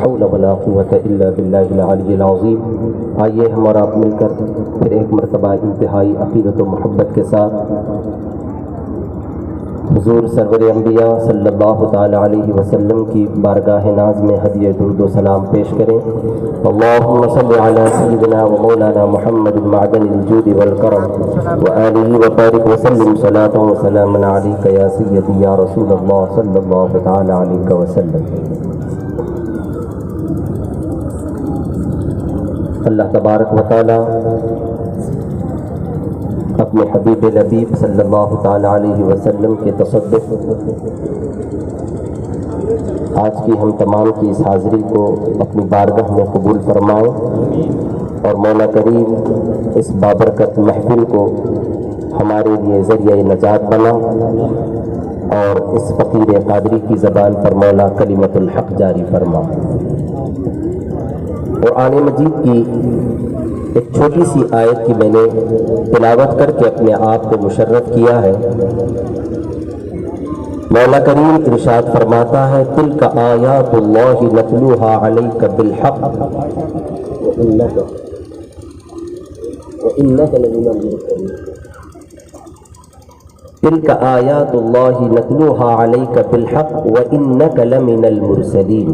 حول ولا قوت الا باللہ العلی العظیم۔ آئیے ہم اور آپ مل کر پھر ایک مرتبہ انتہائی عقیدت و محبت کے ساتھ حضور سرور انبیاء صلی اللہ تعالی علیہ وسلم کی بارگاہ ناز میں ہدیہ درود و سلام پیش کریں۔ اللہم صلی علی سیدنا و مولانا محمد معدن الجود والکرم وآلہ وبارک وسلم صلاۃ و سلام علیک یا سیدی یا رسول اللہ صلی اللہ تعالی علیہ وسلم۔ اللہ تبارک و تعالی اپنے حبیب لبیب صلی اللہ تعالی علیہ وسلم کے تصدق آج کی ہم تمام کی اس حاضری کو اپنی بارگاہ میں قبول فرمائے اور مولا کریم اس بابرکت محفل کو ہمارے لیے ذریعہ نجات بنا اور اس فقیر قادری کی زبان پر مولا کلمت الحق جاری فرما۔ قرآن مجید کی ایک چھوٹی سی آیت کی میں نے تلاوت کر کے اپنے آپ کو مشرف کیا ہے۔ مولا کریم ارشاد فرماتا ہے تلک آیات اللہ نتلوها علیک بالحق وإنک لمن المرسلین۔ تلک آیات اللہ نتلوها علیک بالحق وإنک لمن المرسلین۔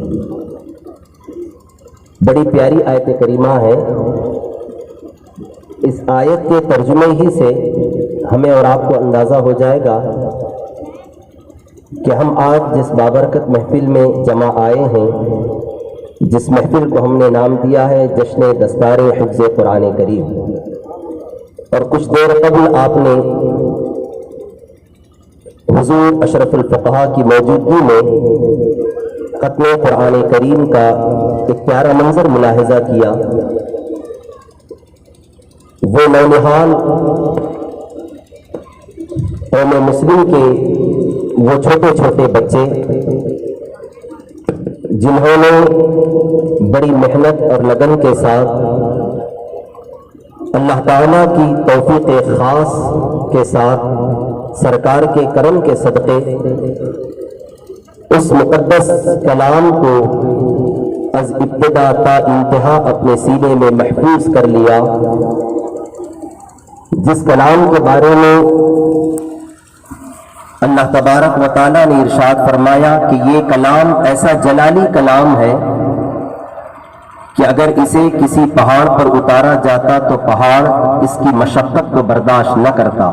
بڑی پیاری آیت کریمہ ہے۔ اس آیت کے ترجمے ہی سے ہمیں اور آپ کو اندازہ ہو جائے گا کہ ہم آج جس بابرکت محفل میں جمع آئے ہیں، جس محفل کو ہم نے نام دیا ہے جشن دستار حفظ قرآن کریم، اور کچھ دیر قبل آپ نے حضور اشرف الفقہا کی موجودگی میں ختم قرآن کریم کا ایک پیارا منظر ملاحظہ کیا۔ وہ نونہال قوم مسلم کے وہ چھوٹے چھوٹے بچے جنہوں نے بڑی محنت اور لگن کے ساتھ اللہ تعالیٰ کی توفیق خاص کے ساتھ سرکار کے کرم کے صدقے اس مقدس کلام کو از ابتدا تا انتہا اپنے سینے میں محفوظ کر لیا، جس کلام کے بارے میں اللہ تبارک و تعالیٰ نے ارشاد فرمایا کہ یہ کلام ایسا جلالی کلام ہے کہ اگر اسے کسی پہاڑ پر اتارا جاتا تو پہاڑ اس کی مشقت کو برداشت نہ کرتا۔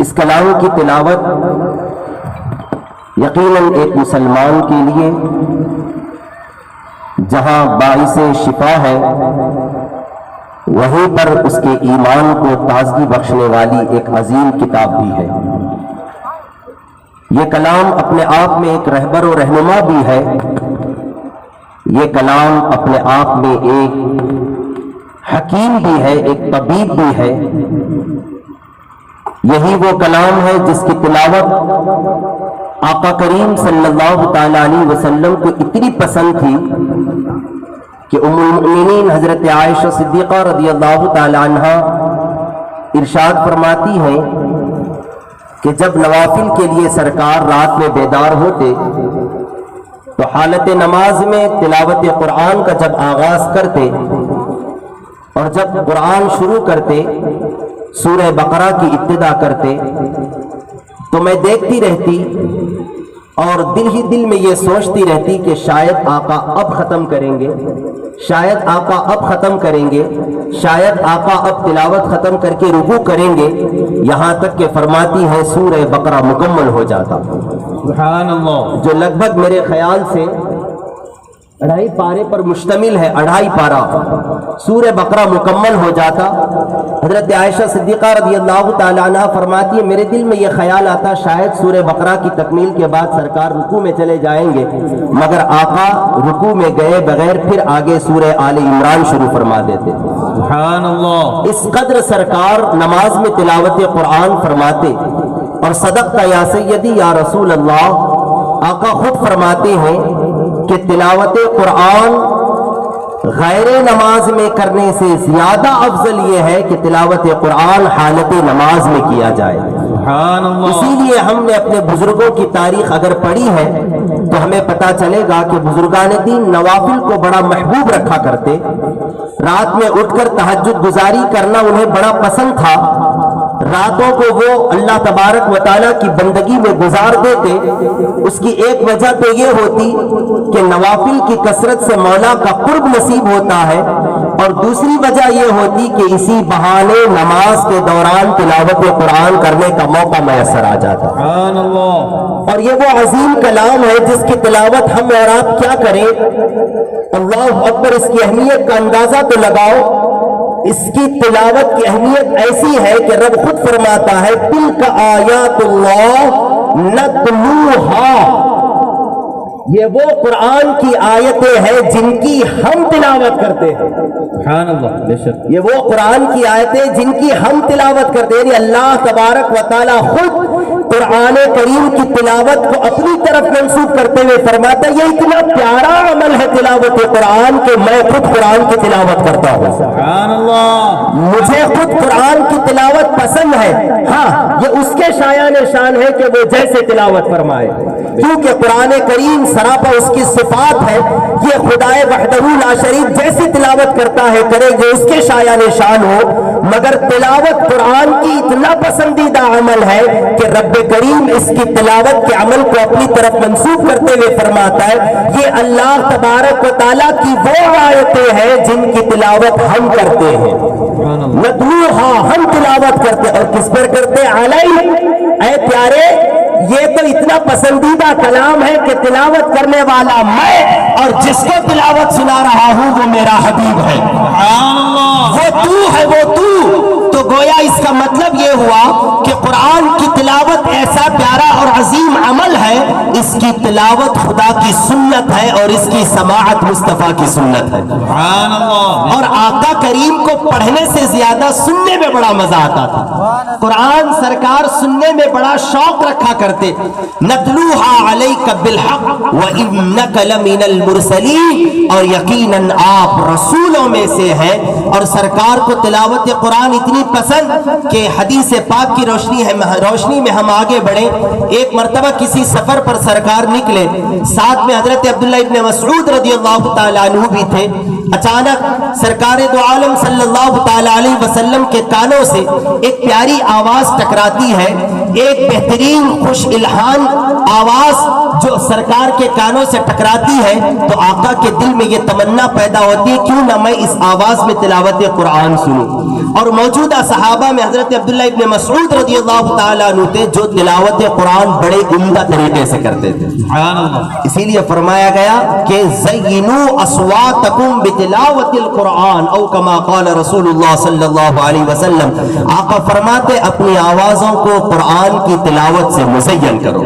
اس کلام کی تلاوت یقیناً ایک مسلمان کے لیے جہاں باعث شفا ہے، وہیں پر اس کے ایمان کو تازگی بخشنے والی ایک عظیم کتاب بھی ہے۔ یہ کلام اپنے آپ میں ایک رہبر و رہنما بھی ہے۔ یہ کلام اپنے آپ میں ایک حکیم بھی ہے، ایک طبیب بھی ہے۔ یہی وہ کلام ہے جس کی تلاوت آقا کریم صلی اللہ تعالی علیہ وسلم کو اتنی پسند تھی کہ ام المؤمنین حضرت عائشہ صدیقہ رضی اللہ تعالی عنہا ارشاد فرماتی ہیں کہ جب نوافل کے لیے سرکار رات میں بیدار ہوتے تو حالت نماز میں تلاوت قرآن کا جب آغاز کرتے اور جب قرآن شروع کرتے سورہ بقرہ کی ابتدا کرتے تو میں دیکھتی رہتی اور دل ہی دل میں یہ سوچتی رہتی کہ شاید آقا اب ختم کریں گے، شاید آقا اب ختم کریں گے، شاید آقا اب تلاوت ختم کر کے رکوع کریں گے، یہاں تک کہ فرماتی ہے سورہ بقرہ مکمل ہو جاتا، سبحان اللہ، جو لگ بھگ میرے خیال سے 2.5 پارے پر مشتمل ہے۔ 2.5 پارہ سورہ بقرہ مکمل ہو جاتا۔ حضرت عائشہ صدیقہ رضی اللہ تعالی عنہ فرماتی ہے میرے دل میں یہ خیال آتا شاید سورہ بقرہ کی تکمیل کے بعد سرکار رکوع میں چلے جائیں گے، مگر آقا رکوع میں گئے بغیر پھر آگے سورہ آل عمران شروع فرما دیتے۔ سبحان اللہ، اس قدر سرکار نماز میں تلاوت قرآن فرماتے، اور صدقت یا سیدی یا رسول اللہ، آقا خود فرماتے ہیں کہ تلاوت قرآن غیر نماز میں کرنے سے زیادہ افضل یہ ہے کہ تلاوت قرآن حالت نماز میں کیا جائے۔ سبحان اللہ۔ اسی لیے ہم نے اپنے بزرگوں کی تاریخ اگر پڑھی ہے تو ہمیں پتا چلے گا کہ بزرگان دین نوافل کو بڑا محبوب رکھا کرتے، رات میں اٹھ کر تہجد گزاری کرنا انہیں بڑا پسند تھا، راتوں کو وہ اللہ تبارک و تعالیٰ کی بندگی میں گزار دیتے۔ اس کی ایک وجہ تو یہ ہوتی کہ نوافل کی کثرت سے مولا کا قرب نصیب ہوتا ہے، اور دوسری وجہ یہ ہوتی کہ اسی بہانے نماز کے دوران تلاوت قرآن کرنے کا موقع میسر آ جاتا۔ سبحان اللہ۔ اور یہ وہ عظیم کلام ہے جس کی تلاوت ہم اور آپ کیا کریں؟ اللہ اکبر، اس کی اہمیت کا اندازہ تو لگاؤ۔ اس کی تلاوت کی اہمیت ایسی ہے کہ رب خود فرماتا ہے تلک آیات اللہ نتلوہا، یہ وہ قرآن کی آیتیں ہیں جن کی ہم تلاوت کرتے ہیں۔ سبحان اللہ، بے شک یہ وہ قرآن کی آیتیں جن کی ہم تلاوت کرتے ہیں، یعنی اللہ تبارک و تعالیٰ خود قرآن کریم کی تلاوت کو اپنی طرف منسوب کرتے ہوئے فرماتا ہے یہ اتنا پیارا عمل ہے تلاوت قرآن کہ میں خود قرآن کی تلاوت کرتا ہوں۔ سبحان اللہ۔ مجھے خود قرآن کی تلاوت پسند ہے، ہاں یہ اس کے شایان شان ہے کہ وہ جیسے تلاوت فرمائے، کیونکہ قرآن کریم سراپا اس کی صفات ہے، یہ خدائے وحدہ لا شریک جیسی تلاوت کرتا ہے کرے جو اس کے شایان شان ہو، مگر تلاوت قرآن کی اتنا پسندیدہ عمل ہے کہ رب کریم اس کی تلاوت کے عمل کو اپنی طرف منسوب کرتے ہوئے فرماتا ہے یہ اللہ تبارک و تعالیٰ کی وہ آیتیں ہیں جن کی تلاوت ہم کرتے ہیں، نتلوہا، ہم تلاوت کرتے، اور کس پر کرتے؟ علیہ، اے پیارے یہ تو اتنا پسندیدہ کلام ہے کہ تلاوت کرنے والا میں، اور جس کو تلاوت سنا رہا ہوں وہ میرا حبیب ہے، وہ تو ہے، وہ تو گویا اس کا مطلب یہ ہوا کہ قرآن کی تلاوت ایسا پیارا اور عظیم عمل ہے، اس کی تلاوت خدا کی سنت ہے اور اس کی سماعت مصطفیٰ کی سنت ہے۔ سبحان اللہ۔ اور آقا کریم کو پڑھنے سے زیادہ سننے میں بڑا مزہ آتا تھا، قرآن سرکار سننے میں بڑا شوق رکھا کرتے۔ نتلوہا علیک بالحق وانک لمن المرسلین، اور یقیناً آپ رسولوں میں سے ہیں، اور سرکار کو تلاوت قرآن اتنی پسند کہ حدیث پاک کی روشنی میں ہم آگے بڑھیں۔ ایک مرتبہ کسی سفر پر سرکار نکلے، ساتھ میں حضرت عبداللہ ابن مسعود رضی اللہ تعالیٰ عنہ بھی تھے۔ اچانک سرکار دو عالم صلی اللہ تعالیٰ علیہ وسلم کے کانوں سے ایک پیاری آواز ٹکراتی ہے، ایک بہترین خوش الہان آواز جو سرکار کے کانوں سے ٹکراتی ہے، تو آقا کے دل میں یہ تمنا پیدا ہوتی ہے کیوں نہ میں اس آواز میں تلاوت قرآن سنوں۔ اور موجودہ صحابہ میں حضرت عبداللہ ابن مسعود رضی اللہ تعالیٰ عنہ تھے جو تلاوت قرآن بڑے عمدہ طریقے سے کرتے تھے، اسی لیے فرمایا گیا کہ زینوا اصواتکم بتلاوت القرآن، او کما قال رسول اللہ صلی اللہ علیہ وسلم، آقا فرماتے اپنی آوازوں کو قرآن کی تلاوت سے مزین کرو۔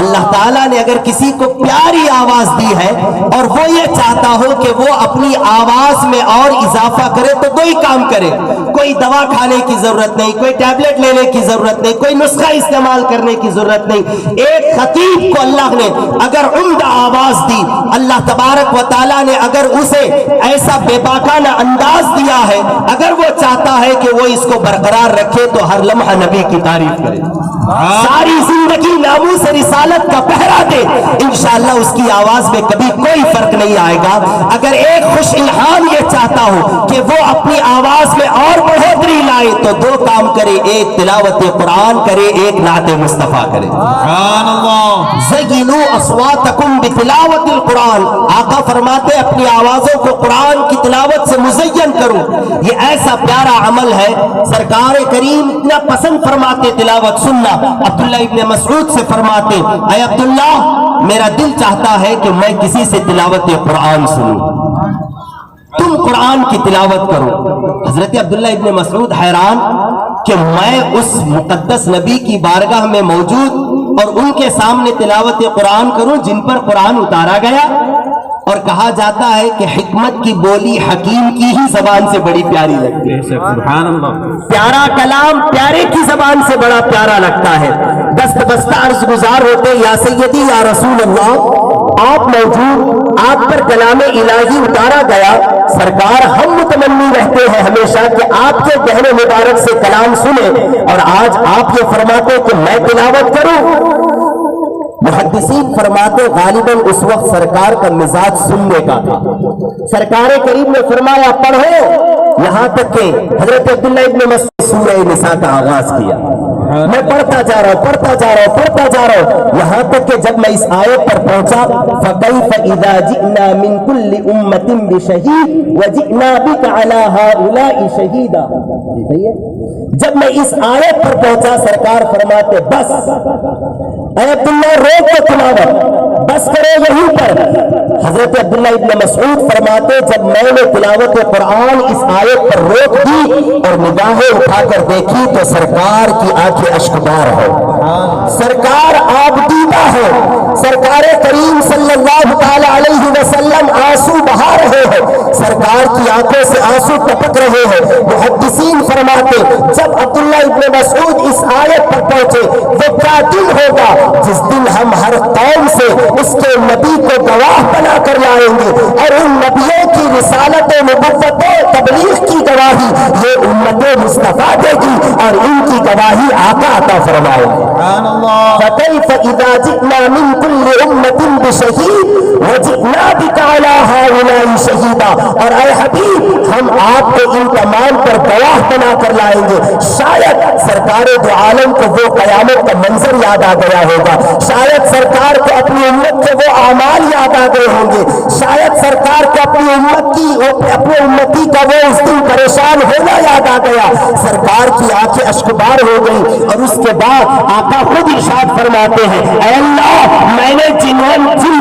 اللہ تعالیٰ نے اگر کسی کو پیاری آواز دی ہے اور وہ یہ چاہتا ہو کہ وہ اپنی آواز میں اور اضافہ کرے تو دو ہی کام کرے، کوئی دوا کھانے کی ضرورت نہیں، کوئی ٹیبلٹ لینے کی ضرورت نہیں، کوئی نسخہ استعمال کرنے کی ضرورت نہیں۔ ایک خطیب کو اللہ نے اگر عمدہ آواز دی، اللہ تبارک و تعالیٰ نے اگر اسے ایسا بے باکانہ انداز دیا ہے، اگر وہ چاہتا ہے کہ وہ اس کو برقرار رکھے تو ہر لمحہ نبی کی تعریف کرے، ساری زندگی ناموس رسالت کا پہرا دے، انشاءاللہ اس کی آواز میں کبھی کوئی فرق نہیں آئے گا۔ اگر ایک خوش الہام یہ چاہتا ہو کہ وہ اپنی آواز میں اور بڑھوتری لائے تو دو کام کرے، ایک تلاوت قرآن کرے، ایک نعت مصطفیٰ کرے۔ سبحان اللہ۔ زینوا اصواتکم بتلاوت القرآن، آقا فرماتے اپنی آوازوں کو قرآن کی تلاوت سے مزین کرو، یہ ایسا پیارا عمل ہے، سرکار کریم اتنا پسند فرماتے تلاوت سننا۔ عبداللہ ابن مسعود سے فرماتے اے عبداللہ میرا دل چاہتا ہے کہ میں کسی سے تلاوت قرآن سنوں، تم قرآن کی تلاوت کرو۔ حضرت عبداللہ ابن مسعود حیران کہ میں اس مقدس نبی کی بارگاہ میں موجود اور ان کے سامنے تلاوت قرآن کروں جن پر قرآن اتارا گیا، اور کہا جاتا ہے کہ حکمت کی بولی حکیم کی ہی زبان سے بڑی پیاری لگتی ہے۔ سبحان اللہ۔ پیارا کلام پیارے کی زبان سے بڑا پیارا لگتا ہے۔ دست بستہ عرض گزار ہوتے یا سیدی یا رسول اللہ، آپ موجود، آپ پر کلام الہی اتارا گیا، سرکار ہم متمنی رہتے ہیں ہمیشہ کہ آپ کے گہنے مبارک سے کلام سنیں، اور آج آپ یہ فرماتے کہ میں تلاوت کروں۔ محدثین فرماتے غالباً اس وقت سرکار کا مزاج سننے کا تھا۔ سرکار کریم نے فرمایا پڑھو، یہاں تک کہ حضرت عبداللہ ابن مسعود سورہ نساء کا آغاز کیا۔ میں پڑھتا جا رہا ہوں، یہاں تک کہ جب میں اس آیت پر پہنچا فَكَيْفَ إِذَا جِئْنَا مِن كُلِّ أُمَّةٍ بِشَهِيدٍ وَجِئْنَا بِكَ عَلَى هَؤُلَاءِ شَهِيدًا۔ جب میں اس آیت پر پہنچا سرکار فرماتے بس اے عبداللہ روک دو تلاوت، بس کرو یہیں پر۔ حضرت عبداللہ ابن مسعود فرماتے جب میں نے تلاوت قرآن اس آیت پر روک دی اور نگاہیں اٹھا کر دیکھی تو سرکار کی آنکھیں اشکبار ہے، سرکار آب دیدہ ہے، سرکار کریم صلی اللہ تعالی علیہ وسلم آنسو بہا رہے ہیں، سرکار کی آنکھوں سے آنسو ٹپک رہے ہیں۔ محدثین فرماتے جب عبداللہ ابن مسعود اس آیت پر پہنچے وہ کیا دن ہوگا جس دن ہم ہر قوم سے اس کے نبی کو گواہ بنا کر لائیں گے، اور ان نبیوں کی رسالت و نبوت و تبلیغ کی گواہی یہ امت مصطفیٰ دے گی، اور ان کی گواہی آقا عطا فرمائے گا۔ فَكَيْفَ إِذَا جِئْنَا مِن كُلِّ أُمَّةٍ بِشَهِيدٍ وَجِئْنَا بِكَ عَلَى هَؤُلَاءِ شَهِيدًا، اور اے حبیب ہم آپ کو ان تمام پر گواہ بنا کر لائیں گے۔ شاید سرکار دو عالم کو وہ قیامت کا منظر یاد آ گیا ہوگا، شاید سرکار کو اپنی امت کے وہ اعمال یاد آ گئے ہوں گے، شاید سرکار کو اپنی امتی کا وہ اس دن پریشان ہونا یاد آ گیا، سرکار کی آنکھیں اشکبار ہو گئی، اور اس کے بعد آقا خود ارشاد فرماتے ہیں اے اللہ میں نے جن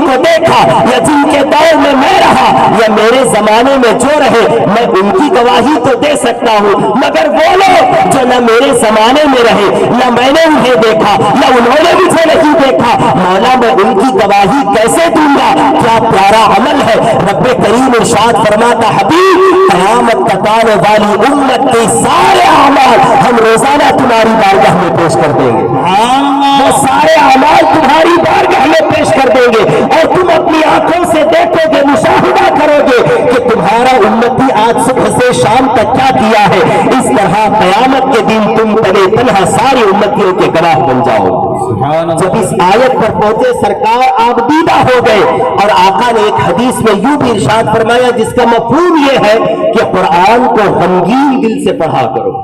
کو دیکھا یا جن کے دور میں رہا یا میرے زمانے میں جو رہے میں ان کی گواہی تو دے سکتا ہوں، مگر وہ لوگ جو نہ میرے زمانے میں رہے نہ میں نے انہیں دیکھا یا انہوں نے مجھے نہیں دیکھا، مولا میں ان کی گواہی کیسے دوں گا؟ کیا پیارا عمل ہے۔ رب کریم ارشاد فرماتا حبیب قیامت تک آنے والی امت کے سارے اعمال ہم روزانہ تمہاری بارگاہ میں پیش کر دیں گے، وہ سارے اعمال تمہاری بارگاہ میں پیش کر دیں گے، اور تم اپنی آنکھوں سے دیکھو گے، مشاہدہ کرو گے کہ تمہارا امتی آج صبح سے شام تک کیا کیا ہے۔ اس طرح قیامت کے دن تم تنے تنہا ساری امتیوں کے گواہ بن جاؤ۔ جب اس آیت پر پہنچے سرکار آپ دیدہ ہو گئے، اور آقا نے ایک حدیث میں یوں بھی ارشاد فرمایا جس کا مفہوم یہ ہے کہ قرآن کو غمگین دل سے پڑھا کرو،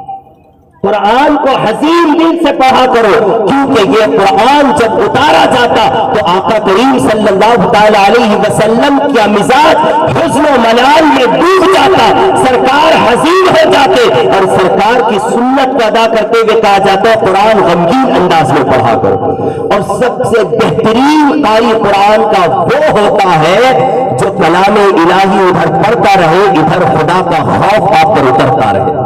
قرآن کو حزین دل سے پڑھا کرو، کیونکہ یہ قرآن جب اتارا جاتا تو آقا کریم صلی اللہ تعالی علیہ وسلم کا مزاج حزن و ملال میں ڈوب جاتا، سرکار حزین ہو جاتے، اور سرکار کی سنت کو ادا کرتے ہوئے کہا جاتا ہے قرآن غمگین انداز میں پڑھا کرو۔ اور سب سے بہترین قاری قرآن کا وہ ہوتا ہے جو کلام الہی ادھر پڑھتا رہے ادھر خدا کا خوف آپ پر اترتا رہے۔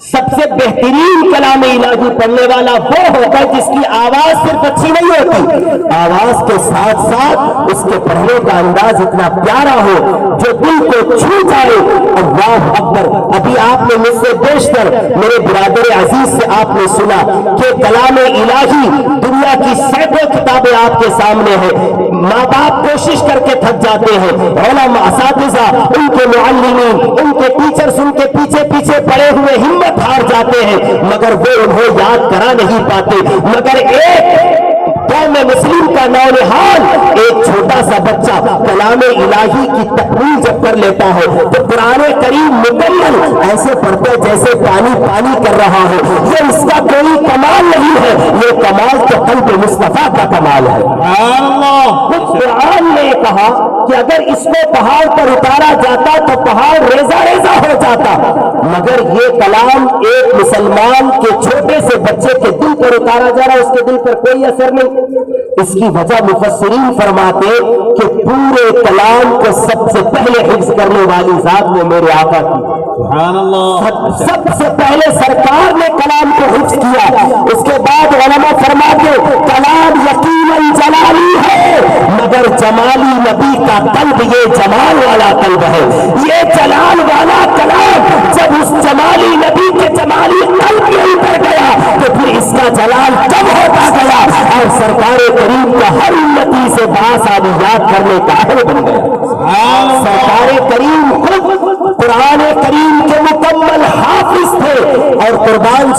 سب سے بہترین کلام الہی پڑھنے والا وہ ہوتا ہے جس کی آواز صرف اچھی نہیں ہوتی، آواز کے ساتھ ساتھ اس کے پڑھنے کا انداز اتنا پیارا ہو جو دل کو چھو جائے۔ اللہ اکبر۔ ابھی آپ نے مجھ سے بیشتر میرے برادر عزیز سے آپ نے سنا کہ کلام الہی دنیا کی سینکڑوں کتابیں آپ کے سامنے ہیں، ماں باپ کوشش کر کے تھک جاتے ہیں، علماء اساتذہ ان کے معلمین ان کے ٹیچرز ان کے پیچھے پیچھے پڑے ہوئے ہمت ہار جاتے ہیں، مگر وہ انہیں یاد کرا نہیں پاتے۔ مگر ایک قوم مسلم کا نونہال ایک چھوٹا سا بچہ کلام الہی کی تکمیل جب کر لیتا ہے تو قرآن کریم مکمل ایسے پڑھتے جیسے پانی پانی کر رہا ہے۔ یہ اس کا کوئی کمال نہیں ہے، یہ کمال تو قلب مصطفیٰ کا کمال ہے۔ خود قرآن نے کہا کہ اگر اس کو پہاڑ پر اتارا جاتا تو پہاڑ ریزہ ریزہ ہو جاتا، مگر یہ کلام ایک مسلمان کے چھوٹے سے بچے کے دل پر اتارا جا رہا، اس کے دل پر کوئی اثر نہیں۔ اس کی وجہ مفسرین فرماتے کہ پورے کلام کو سب سے پہلے حفظ کرنے والی ذات وہ میرے آقا کی، سبحان اللہ، سب سے پہلے سرکار نے کلام کو حفظ کیا۔ اس کے بعد علماء فرماتے کلام یقیناً جلالی ہے، مگر جمالی نبی کا قلب یہ جمال والا قلب ہے، یہ جلال والا کلام جب اس جمالی نبی کے جمالی قلب میں اتر گیا تو پھر اس کا جلال کم ہوتا گیا، اور سرکار کریم کا ہر امتی سے باسانی یاد کرنے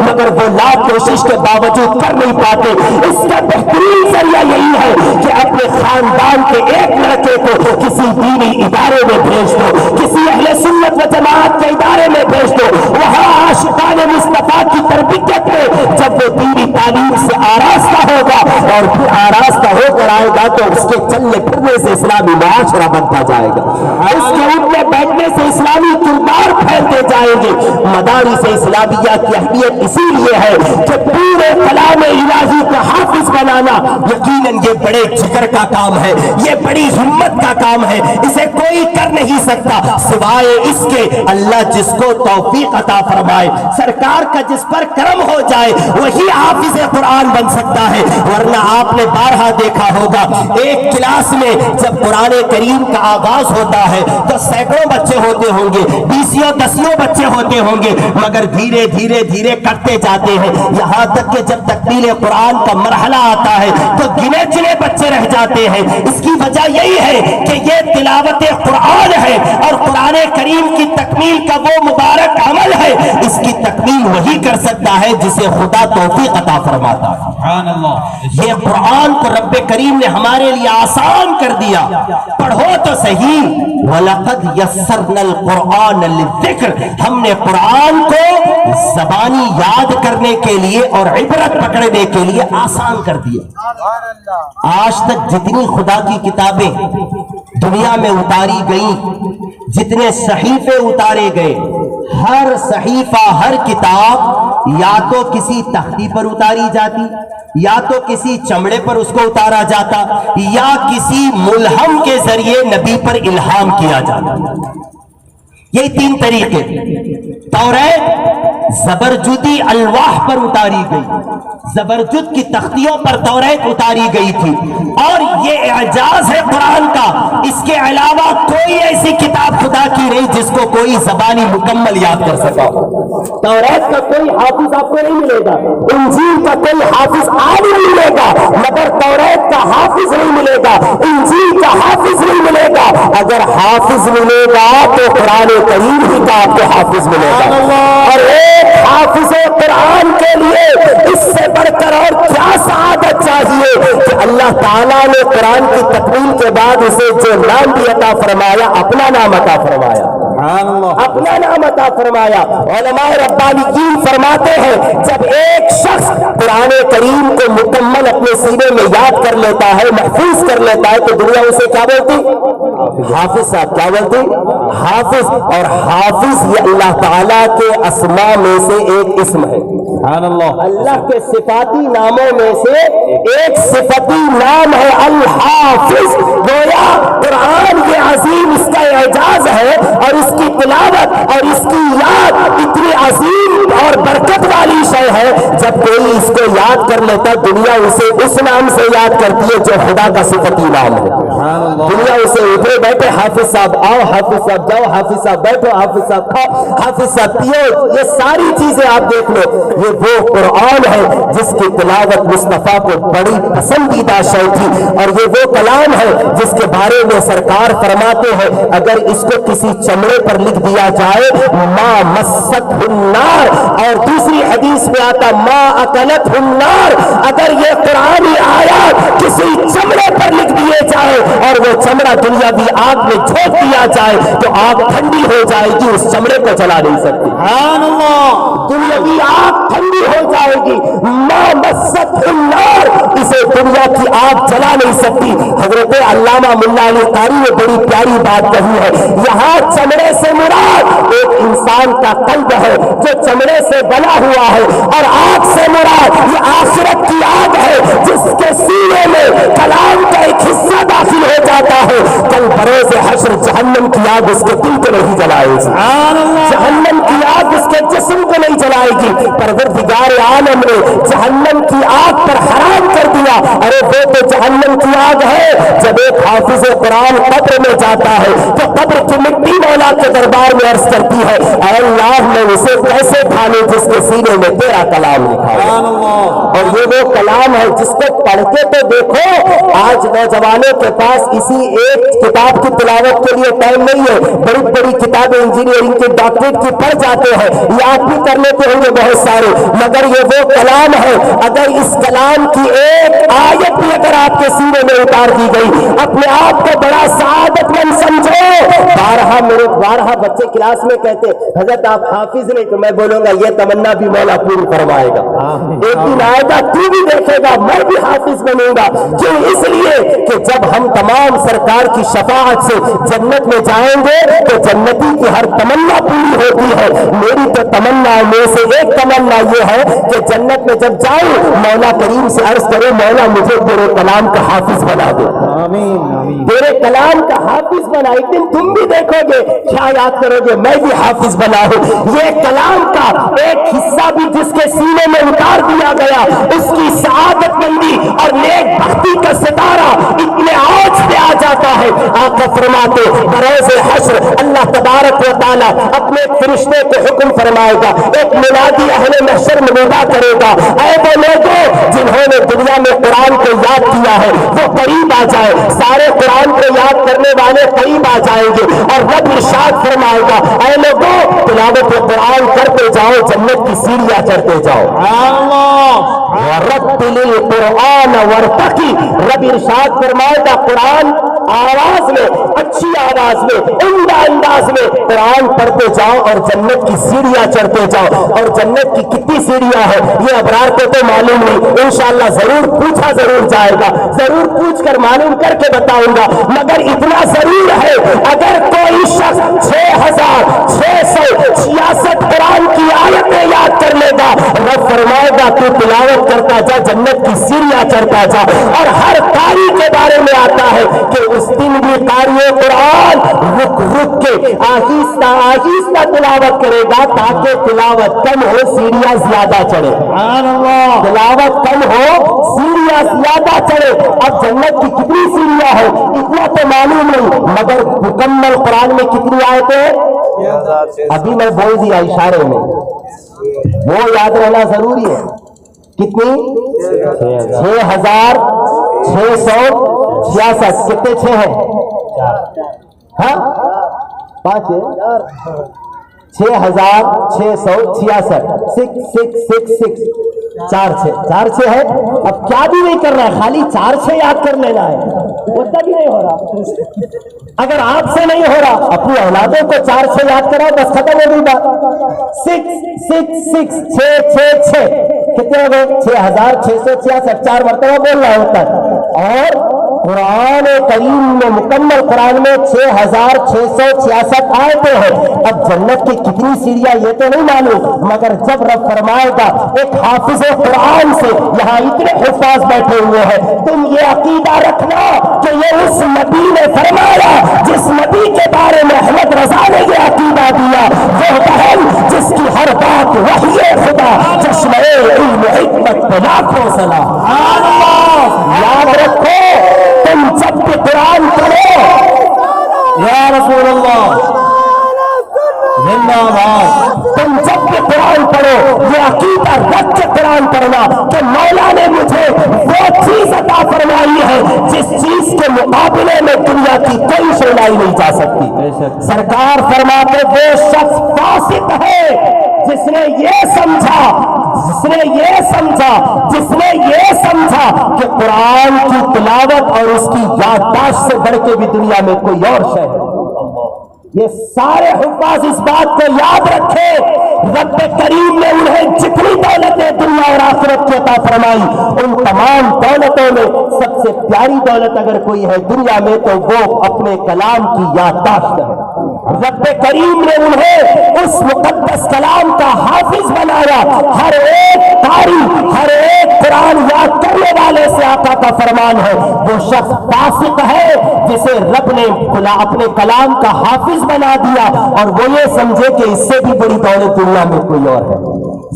مگر وہ لاکھ کوشش کے باوجود کر نہیں پاتے. اس کا بہترین ذریعہ یہی ہے کہ اپنے خاندان کے ایک لڑکے کو کسی دینی ادارے میں بھیج دو, کسی اہل سنت و جماعت کے ادارے میں بھیج دو. وہاں عاشقان مصطفیٰ کی تربیت میں جب وہ دینی تعلیم سے آراستہ ہوگا اور پھر آراستہ ہو کر آئے گا تو اس کے چلنے پھرنے سے اسلامی معاشرہ بنتا جائے گا, اس کے اٹھنے بیٹھنے سے اسلامی کردار پھیلتے جائیں گے. مدارس اسلامیہ کی اہمیت اسی لیے ہے کہ پورے کلام الہی کا حافظ بنانا یقیناً یہ بڑے جگر کا کام ہے, یہ بڑی ہمت کا کام ہے. اسے کوئی کر نہیں سکتا سوائے اس کے اللہ جس کو توفیق عطا فرمائے. سرکار کا جس پر کرم ہو جائے وہی حافظ قرآن بن سکتا ہے, ورنہ آپ نے بارہا دیکھا ہوگا ایک کلاس میں جب قرآن کریم کا آغاز ہوتا ہے تو سینکڑوں بچے ہوتے ہوں گے, بیسیوں دسیوں بچے ہوتے ہوں گے, مگر دھیرے دھیرے دھیرے کرتے جاتے ہیں یہاں تک کہ جب تکمیل قرآن کا مرحلہ آتا ہے تو گنے چنے بچے رہ جاتے ہیں. اس کی وجہ یہی ہے کہ یہ تلاوت قرآن ہے اور قرآن کریم کی تکمیل کا وہ مبارک عمل ہے, اس کی تکمیل وہی کر سکتا ہے جسے خدا توفیق عطا فرماتا ہے. سبحان اللہ. یہ قرآن کو رب کریم نے ہمارے لیے آسان کر دیا. پڑھو تو صحیح, وَلَقَدْ يَسَّرْنَا الْقُرْآنَ لِلذِّكْرِ, ہم نے قرآن کو زبانی یاد کرنے کے لیے اور عبرت پکڑنے کے لیے آسان کر دیا. آج تک جتنی خدا کی کتابیں دنیا میں اتاری گئیں, جتنے صحیفے اتارے گئے, ہر صحیفہ ہر کتاب یا تو کسی تختی پر اتاری جاتی, یا تو کسی چمڑے پر اس کو اتارا جاتا, یا کسی ملہم کے ذریعے نبی پر الہام کیا جاتا. یہ تین طریقے. توریت زبرجدی الواح پر اتاری گئی, زبرجد کی تختیوں پر توریت اتاری گئی تھی, اور یہ اعجاز ہے قرآن کا. اس کے علاوہ کوئی ایسی کتاب خدا کی نہیں جس کو کوئی زبانی مکمل یاد کر سکا. توریت کا کوئی حافظ آپ کو نہیں ملے گا, انجیل کا کوئی حافظ آج نہیں ملے گا, مگر توریت کا حافظ نہیں ملے گا, انجیل کا حافظ نہیں ملے گا. اگر حافظ ملے گا تو قرآن کریم ہی کا آپ کو حافظ ملے گا. اور ایک حافظ قرآن کے لیے اس سے بڑھ کر اور کیا سعادت چاہیے کہ اللہ تعالیٰ نے قرآن کی تکمیل کے بعد اسے جو نام بھی عطا فرمایا, اپنا نام عطا فرمایا, اپنا نام عطا فرمایا. علماء ربانیین فرماتے ہیں جب ایک شخص قرآن کریم کو مکمل اپنے سینے میں یاد کر لیتا ہے, محفوظ کر لیتا ہے, تو دنیا اسے کیا بولتی؟ حافظ صاحب. کیا بولتی؟ حافظ. اور حافظ یہ اللہ تعالیٰ کے اسماء میں سے ایک اسم ہے. اللہ کے صفاتی ناموں میں سے ایک صفتی نام ہے الحافظ. گویا قرآن یہ عظیم اس کا اعجاز ہے اور اس کی تلاوت اور اس کی یاد اتنی عظیم اور برکت والی شے ہے, جب کوئی اس کو یاد کر لیتا دنیا اسے اس نام سے یاد کرتی ہے جو خدا کا صفتی نام ہے. دنیا اسے ادھر بیٹھے حافظ صاحب آؤ, حافظ صاحب جاؤ, حافظ صاحب بیٹھو, حافظ صاحب کھاؤ, حافظ صاحب پیو. یہ ساری چیزیں آپ دیکھ لو, یہ وہ قرآن ہے جس کی تلاوت مصطفیٰ کو بڑی پسندیدہ شے تھی, اور یہ وہ کلام ہے جس کے بارے میں سرکار فرماتے ہیں اگر اس کو کسی چمڑے پر لکھ دیا جائے ما مست النار, اور دوسری حدیث میں آتا ما اکلت النار. اگر یہ قرآنی آیات کسی چمڑے پر لکھ دیے جائے اور وہ چمڑا دنیاوی آگ میں جھونک دیا جائے تو آگ ٹھنڈی ہو جائے گی, اس چمڑے کو جلا نہیں سکتی. دنیاوی آگ ٹھنڈی ہو جائے گی. ما مست النار, اسے دنیا کی آگ جلا نہیں سکتی. حضرت علامہ ملا علی قاری نے بڑی پیاری بات کہی ہے, یہاں چمڑے سے مراد ایک انسان کا قلب ہے جو چمڑے سے بنا ہوا ہے, اور آگ سے مراد یہ آخرت کی آگ ہے جس کے سینے میں کلام کا ایک حصہ داخل ہو جاتا ہے. کل بروز حشر جہنم کی آگ اس کے دل کو نہیں جلائے گی, جہنم کی آگ اس کے جسم کو نہیں جلائے گی. پروردگار عالم نے جہنم کی آگ پر حرام کر دیا. ارے وہ تو جہنم کی آگ ہے. جب ایک حافظ قرآن قبر میں جاتا ہے تو قبر کی مٹی مولا کے دربار میں عرض کرتی ہے اے اللہ میں اسے کیسے ڈھالوں جس کے سینے میں تیرا کلام لکھا ہے. اور یہ وہ کلام ہے جس کو پڑھ کے تو دیکھو. آج نوجوانوں کے پاس اسی ایک کتاب کی تلاوت کے لیے ٹائم نہیں ہے. بڑی بڑی کتابیں انجینئرنگ کے ڈاکٹریٹ کی پڑھ جاتے ہیں, یاد بھی کر لیتے ہوں گے بہت سارے, مگر یہ وہ کلام ہے. اگر اس کلام کی ایک آیت بھی اگر آپ کے سینے میں اتار دی گئی, اپنے آپ کو بڑا سعادت مند سمجھو. بارہا بچے کلاس میں کہتے حضرت آپ حافظ نہیں, تو میں بولوں گا یہ تمنا بھی مولا پوری فرمائے گا. ایک دن آئے گا تو بھی دیکھے گا میں بھی حافظ بنوں گا. کیوں؟ اس لیے کہ جب ہم تمام سرکار کی شفاعت سے جنت میں جائیں گے تو جنتی کی ہر تمنا پوری ہوتی ہے. میری تو تمنا میں سے ایک تمنا یہ ہے کہ جنت میں جب جاؤں مولا کریم سے عرض کرے مولا مجھے تیرے کلام کا حافظ بنا دو, تیرے کلام کا حافظ بنا. ایک دن تم بھی دیکھو گے, کیا یاد کرو گے, میں بھی حافظ بنا ہوں. یہ کلام کا ایک حصہ بھی جس کے سینے میں اتار دیا گیا, اس کی سعادت مندی اور نیک بختی کا ستارہ اتنے اوج پہ آ جاتا ہے. آقا فرماتے بروز حشر اللہ تبارک و تعالی اپنے فرشتے کو حکم فرمائے گا, ایک منادی اہل محشر میں ندا کرے گا, اے وہ لوگوں جنہوں نے دنیا میں قرآن کو یاد کیا ہے وہ قریب آ جائے. سارے قرآن کو یاد کرنے والے قریب آ جائیں گے اور رب ارشاد فرمائے گا اے لوگوں تلاوت قرآن کرتے جاؤ, جنت کی سیڑھیاں چڑھتے جاؤ. وَرَتِّلِ الْقُرْآنَ وَارْتَقِ, رب ارشاد فرمائے گا قرآن آواز میں, اچھی آواز میں, عمدہ انداز میں قرآن پڑھتے جاؤ اور جنت کی سیڑھیاں چڑھتے جاؤ. اور جنت کی کتنی سیڑھیاں ہیں یہ ابرار کو تو معلوم نہیں, انشاءاللہ ضرور پوچھا ضرور جائے گا, ضرور پوچھ کر معلوم کر کے بتاؤں گا. مگر اتنا ضرور ہے اگر کوئی شخص 6666 قرآن کی آیتیں یاد کر لے گا, رب فرمائے گا تو تلاوت کرتا جا, جنت کی سیڑھیاں چڑھتا جا. اور ہر قاری کے بارے میں آتا ہے کہ اس دن بھی قاری قرآن رک رک کے آہستہ آہستہ تلاوت کرے گا تاکہ تلاوت کم ہو سیڑھیاں زیادہ چڑھے. تلاوت کم ہو سیڑھیاں زیادہ چڑھے. اب جنت کی کتنی سیڑھیاں ہیں اتنا تو معلوم نہیں, مگر مکمل قرآن میں کتنی آیتیں ابھی میں بول دیا اشارے میں, وہ یاد رہنا ضروری ہے. کتنی؟ 6666. کتنے 6 ہیں؟ ہاں 5 6666 4 6 ہے. اب کیا بھی نہیں کرنا ہے, خالی 4 6 یاد کر لینا ہے, اتنا بھی نہیں ہو رہا. اگر آپ سے نہیں ہو رہا اپنی اولادوں کو 4 6 یاد کراؤ, بس ختم ہو گئی بات. 6 6 6 6 6 کتنے ہو گئے؟ 6666 4 مرتبہ بولنا ہوتا ہے. اور قرآن کریم میں مکمل قرآن میں 6666 آیتیں ہیں. اب جنت کی کتنی سیڑھیاں یہ تو نہیں معلوم, مگر جب رب فرمائے گا ایک حافظ قرآن سے, یہاں اتنے حفاظ بیٹھے ہوئے ہیں, تم یہ عقیدہ رکھنا کہ یہ اس نبی نے فرمایا جس نبی کے بارے میں احمد رضا نے یہ عقیدہ دیا, وہ بہن جس کی ہر بات وحی خدا, چشمے علم حکمت پہ لاکھوں سلام. یاد رکھو تم جب بھی قرآن پڑھو, یا رسول اللہ زندہ باد, تم جب بھی قرآن پڑھو یہ عقیدہ رکھ کے قرآن پڑھنا کہ مولا نے مجھے وہ چیز عطا فرمائی ہے جس چیز کے مقابلے میں دنیا کی کوئی شے لائی نہیں جا سکتی. سرکار فرماتے وہ شخص فاسق ہے جس نے یہ سمجھا کہ قرآن کی تلاوت اور اس کی یادداشت سے بڑھ کے بھی دنیا میں کوئی اور شے ہے. یہ سارے حفاظ اس بات کو یاد رکھے, رب کریم نے انہیں جتنی دولتیں دنیا اور آخرت کی عطا فرمائی, ان تمام دولتوں میں سب سے پیاری دولت اگر کوئی ہے دنیا میں تو وہ اپنے کلام کی یادداشت ہے. رب کریم نے انہیں اس مقدس کلام کا حافظ بنایا. ہر ایک قاری, ہر ایک قرآن یاد کرنے والے سے آقا کا فرمان ہے وہ شخص فاسق ہے جسے رب نے اپنے کلام کا حافظ بنا دیا اور وہ یہ سمجھے کہ اس سے بھی بڑی دولت دنیا میں کوئی اور ہے.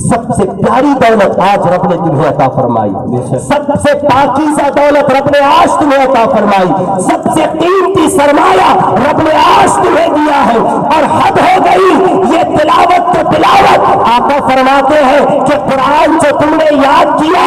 سب سے پیاری دولت آج رب نے تمہیں عطا فرمائی, سب سے پاکیزہ دولت رب نے آج تمہیں عطا فرمائی, سب سے قیمتی سرمایہ رب نے آج تمہیں دیا ہے. اور حد ہو گئی یہ تلاوت تو تلاوت, آقا فرماتے ہیں کہ قرآن جو تم نے یاد کیا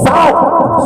7।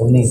19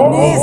19।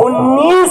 19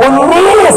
19।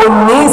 19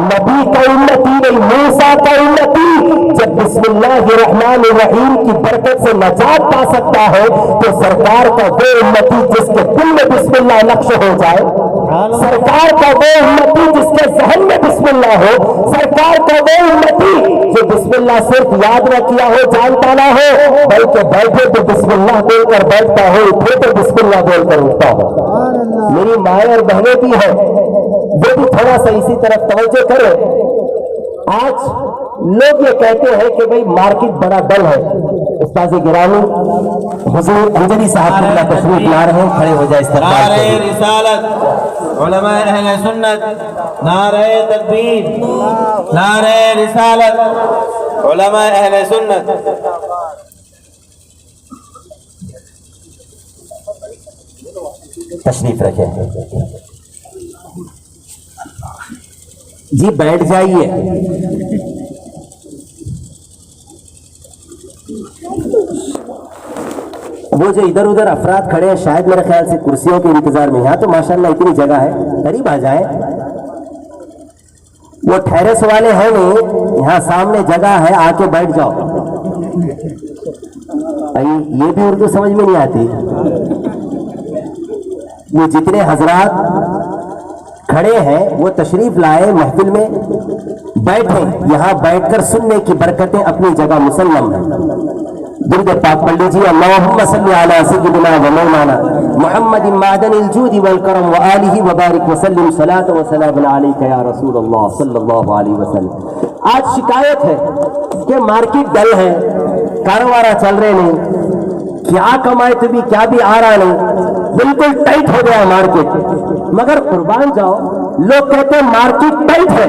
نبی کا امتی نہیں، موسیٰ کا امتی جب بسم اللہ الرحمن الرحیم کی برکت سے نجات پا سکتا ہے تو سرکار کا وہ امتی جس کے دل میں بسم اللہ نقش ہو جائے، سرکار کا وہ امتی جس کے ذہن میں بسم اللہ ہو، سرکار کا وہ امتی جو بسم اللہ صرف یاد نہ کیا ہو، جانتا نہ ہو، بلکہ بیٹھے تو بسم اللہ بول کر بیٹھتا ہو، اٹھے تو بسم اللہ بول کر اٹھتا ہو۔ میری مائیں اور بہنیں بھی ہیں، وہ بھی تھوڑا سا اسی طرف توجہ کریں۔ آج لوگ یہ کہتے ہیں کہ بھئی مارکیٹ بڑا ڈل ہے۔ استاذ گرامی حضور انجلی صاحب اللہ تشریف لا رہے ہیں، کھڑے ہو جائے استقبال نعرہ کے لیے۔ رسالت، علماء اہل سنت، نعرہ تکبیر، نعرہ رسالت، علماء اہل سنت۔ تشریف رکھیں جی، بیٹھ جائیے۔ وہ جو ادھر ادھر افراد کھڑے ہیں شاید میرے خیال سے کرسیوں کے انتظار میں، یہاں تو ماشاءاللہ اتنی جگہ ہے، قریب آ جائیں۔ وہ ٹھہرس والے ہیں نہیں، یہاں سامنے جگہ ہے، آ کے بیٹھ جاؤ۔ یہ بھی اردو سمجھ میں نہیں آتی۔ وہ جتنے حضرات کھڑے ہیں وہ تشریف لائے، محفل میں بیٹھیں، یہاں بیٹھ کر سننے کی برکتیں اپنی جگہ مسلم ہیں۔ درود پاک پڑھ لیجیے، اللہم صلی علی سیدنا و مولانا محمد معدن الجود والکرم وآلہ وبارک وسلم صلاۃ و سلام علیک یا رسول اللہ صلی اللہ علیہ وسلم۔ آج شکایت ہے کہ مارکیٹ ڈل ہے، کاروبار چل رہے نہیں، کیا کمائے تو بھی کیا بھی آ رہا نہیں، بالکل ٹائٹ ہو گیا مارکیٹ۔ مگر قربان جاؤ، لوگ کہتے ہیں مارکیٹ ٹائٹ ہے،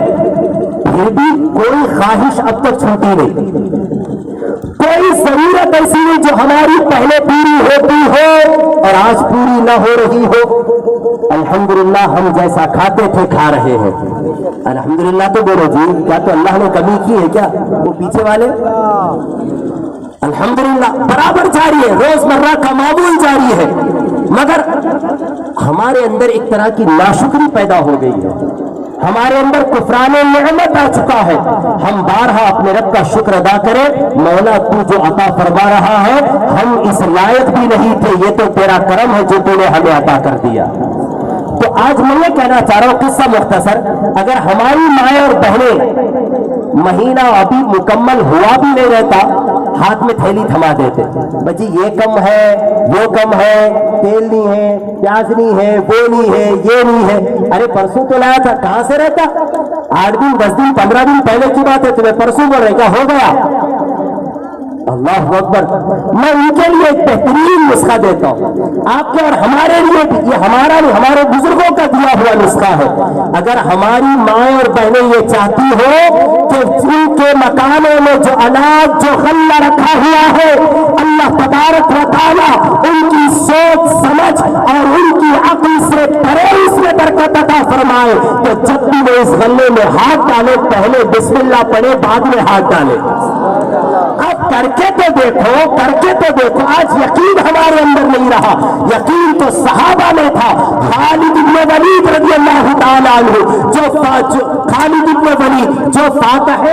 پھر بھی کوئی خواہش اب تک چھوٹی نہیں، کوئی ضرورت ایسی نہیں جو ہماری پہلے پوری ہوتی ہو اور آج پوری نہ ہو رہی ہو۔ الحمدللہ ہم جیسا کھاتے تھے کھا رہے ہیں، الحمدللہ تو بولو جی، کیا تو اللہ نے کمی کی ہے کیا؟ وہ پیچھے والے الحمدللہ برابر جاری ہے، روزمرہ کا معمول جاری ہے، مگر ہمارے اندر ایک طرح کی ناشکری پیدا ہو گئی ہے، ہمارے اندر کفران نعمت آ چکا ہے۔ ہم بارہا اپنے رب کا شکر ادا کریں، مولا تو جو عطا فرما رہا ہے ہم اس لائق بھی نہیں تھے، یہ تو تیرا کرم ہے جو تو نے ہمیں عطا کر دیا۔ تو آج میں یہ کہنا چاہ رہا ہوں، قصہ مختصر، اگر ہماری مائیں اور بہنیں مہینہ ابھی مکمل ہوا بھی نہیں رہتا ہاتھ میں تھیلی تھما دیتے، بچی یہ کم ہے، وہ کم ہے، تیل نہیں ہے، پیاز نہیں ہے، وہ نہیں ہے، یہ نہیں ہے۔ ارے پرسوں تو لایا تھا، کہاں سے رہتا؟ 8 دن 10 دن 15 دن پہلے کی بات ہے، تمہیں پرسوں بول رہے کیا ہو گیا؟ اللہ اکبر۔ میں ان کے لیے ایک بہترین نسخہ دیتا ہوں، آپ کے اور ہمارے لیے بھی، یہ ہمارا نہیں ہمارے بزرگوں کا دیا ہوا نسخہ ہے۔ اگر ہماری مائیں اور بہنیں یہ چاہتی ہو کہ ان کے مکانوں میں جو اناج جو غلہ رکھا ہوا ہے اللہ تبارک و تعالیٰ ان کی سوچ سمجھ اور ان کی عقل سے پرے اس میں برکت عطا فرمائے، تو جب بھی وہ اس غلے میں ہاتھ ڈالے پہلے بسم اللہ پڑھے، بعد میں ہاتھ ڈالے۔ اب کر کے تو دیکھو، کر کے تو دیکھو۔ آج یقین ہمارے اندر نہیں رہا، یقین تو صحابہ میں تھا۔ خالد بن ولید رضی اللہ تعالیٰ عنہ جو خالد بن ولید جو فاتح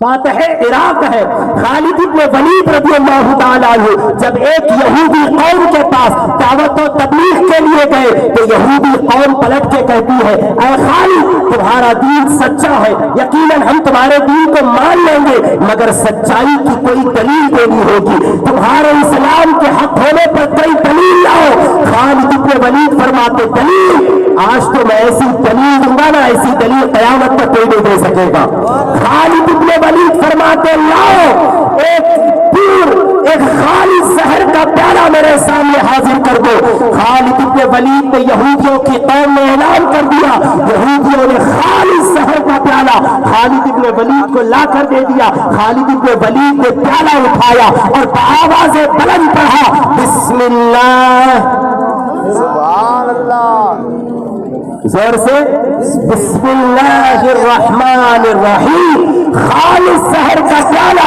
عراق ہے، خالد بن ولید رضی اللہ تعالیٰ عنہ جب ایک یہودی قوم کے پاس دعوت و تبلیغ کے لیے گئے تو یہودی قوم پلٹ کے کہتی ہے، اے خالد تمہارا دین سچا ہے، یقیناً ہم تمہارے دین کو مان لیں گے، مگر سچائی کی کوئی دلیل دینی ہوگی، تمہارے اسلام کے حق ہونے پر کوئی دلیل لاؤ۔ خالد بن ولید فرماتے دلیل؟ آج تو میں ایسی دلیل دوں گا نا، ایسی دلیل قیامت تک کوئی نہیں دے سکے گا۔ خالد بن ولید فرماتے لاؤ ایک خالص زہر کا پیالہ میرے سامنے حاضر کر دو۔ خالد بن ولید نے یہودیوں کی قوم میں اعلان کر دیا، یہودیوں نے خالص زہر کا پیالہ خالد بن ولید کو لا کر دے دیا۔ خالد بن ولید نے پیالہ اٹھایا اور بآواز بلند پڑھا، بسم اللہ، سبحان اللہ، زور سے بسم اللہ الرحمن الرحیم۔ خالص زہر کا پیالہ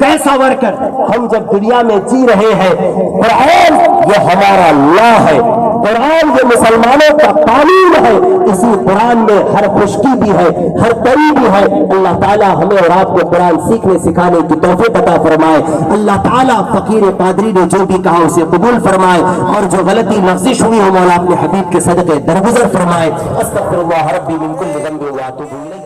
کیسا ورکر؟ ہم جب دنیا میں جی رہے ہیں، قرآن یہ ہمارا لا ہے، قرآن یہ مسلمانوں کا قانون ہے، اسی قرآن میں ہر خشکی بھی ہے، ہر تری بھی ہے۔ اللہ تعالیٰ ہمیں اور آپ کو قرآن سیکھنے سکھانے کی توفیق عطا فرمائے۔ اللہ تعالیٰ فقیر پادری نے جو بھی کہا اسے قبول فرمائے، اور جو غلطی لفظش ہوئی ہو مولا اپنے حبیب کے صدقے درگزر فرمائے۔ استغفر اللہ ربی من کل ذنب واتوب الیہ۔